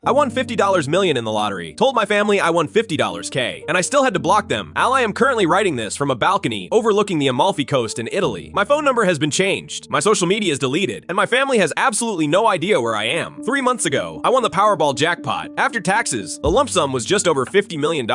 I won $50 million in the lottery. Told my family I won $50 K, and I still had to block them. I am currently writing this from a balcony overlooking the Amalfi Coast in Italy. My phone number has been changed, my social media is deleted, and my family has absolutely no idea where I am. 3 months ago, I won the Powerball jackpot. After taxes, the lump sum was just over $50 million.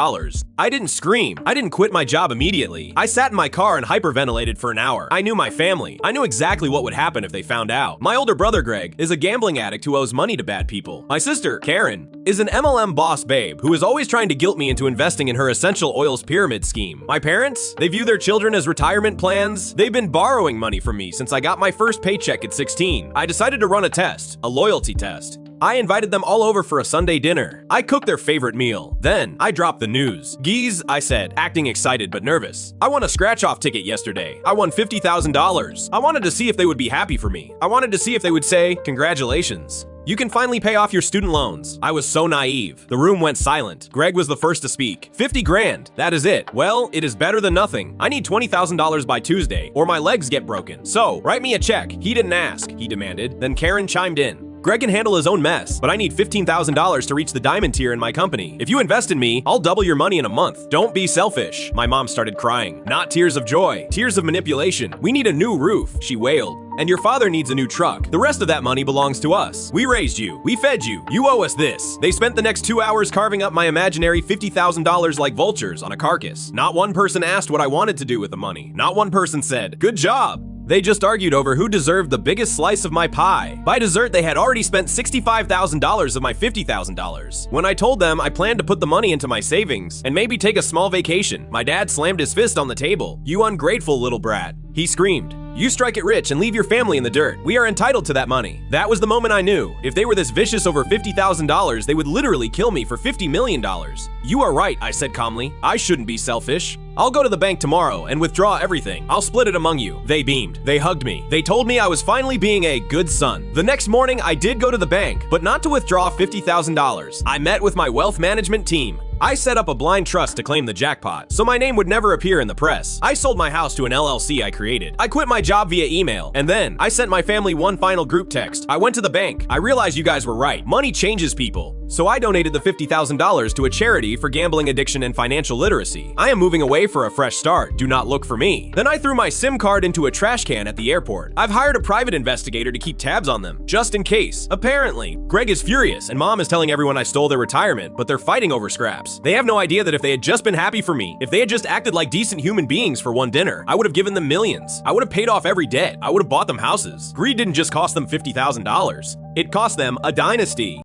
I didn't scream. I didn't quit my job immediately. I sat in my car and hyperventilated for an hour. I knew my family. I knew exactly what would happen if they found out. My older brother, Greg, is a gambling addict who owes money to bad people. My sister, Karen, is an MLM boss babe who is always trying to guilt me into investing in her essential oils pyramid scheme. My parents, they view their children as retirement plans. They've been borrowing money from me since I got my first paycheck at 16. I decided to run a test, a loyalty test. I invited them all over for a Sunday dinner. I cooked their favorite meal. Then, I dropped the news. "Geez," I said, acting excited but nervous. "I won a scratch-off ticket yesterday. I won $50,000. I wanted to see if they would be happy for me. I wanted to see if they would say, 'Congratulations. You can finally pay off your student loans.'" I was so naive. The room went silent. Greg was the first to speak. 50 grand, that is it. Well, it is better than nothing. I need $20,000 by Tuesday, or my legs get broken. So, write me a check. He didn't ask, he demanded. Then Karen chimed in. "Greg can handle his own mess, but I need $15,000 to reach the diamond tier in my company. If you invest in me, I'll double your money in a month. Don't be selfish." My mom started crying. Not tears of joy, tears of manipulation. "We need a new roof," she wailed. "And your father needs a new truck. The rest of that money belongs to us. We raised you. We fed you. You owe us this." They spent the next 2 hours carving up my imaginary $50,000 like vultures on a carcass. Not one person asked what I wanted to do with the money. Not one person said, "Good job." They just argued over who deserved the biggest slice of my pie. By dessert, they had already spent $65,000 of my $50,000. When I told them I planned to put the money into my savings and maybe take a small vacation, my dad slammed his fist on the table. "You ungrateful little brat," he screamed. "You strike it rich and leave your family in the dirt. We are entitled to that money." That was the moment I knew. If they were this vicious over $50,000, they would literally kill me for $50 million. "You are right," I said calmly. "I shouldn't be selfish. I'll go to the bank tomorrow and withdraw everything. I'll split it among you." They beamed. They hugged me. They told me I was finally being a good son. The next morning, I did go to the bank, but not to withdraw $50,000. I met with my wealth management team. I set up a blind trust to claim the jackpot, so my name would never appear in the press. I sold my house to an LLC I created. I quit my job via email, and then I sent my family one final group text. I went to the bank. I realized you guys were right. Money changes people. So I donated the $50,000 to a charity for gambling addiction and financial literacy. I am moving away for a fresh start. Do not look for me. Then I threw my SIM card into a trash can at the airport. I've hired a private investigator to keep tabs on them, just in case. Apparently, Greg is furious, and Mom is telling everyone I stole their retirement, but they're fighting over scraps. They have no idea that if they had just been happy for me, if they had just acted like decent human beings for one dinner, I would have given them millions. I would have paid off every debt. I would have bought them houses. Greed didn't just cost them $50,000. It cost them a dynasty.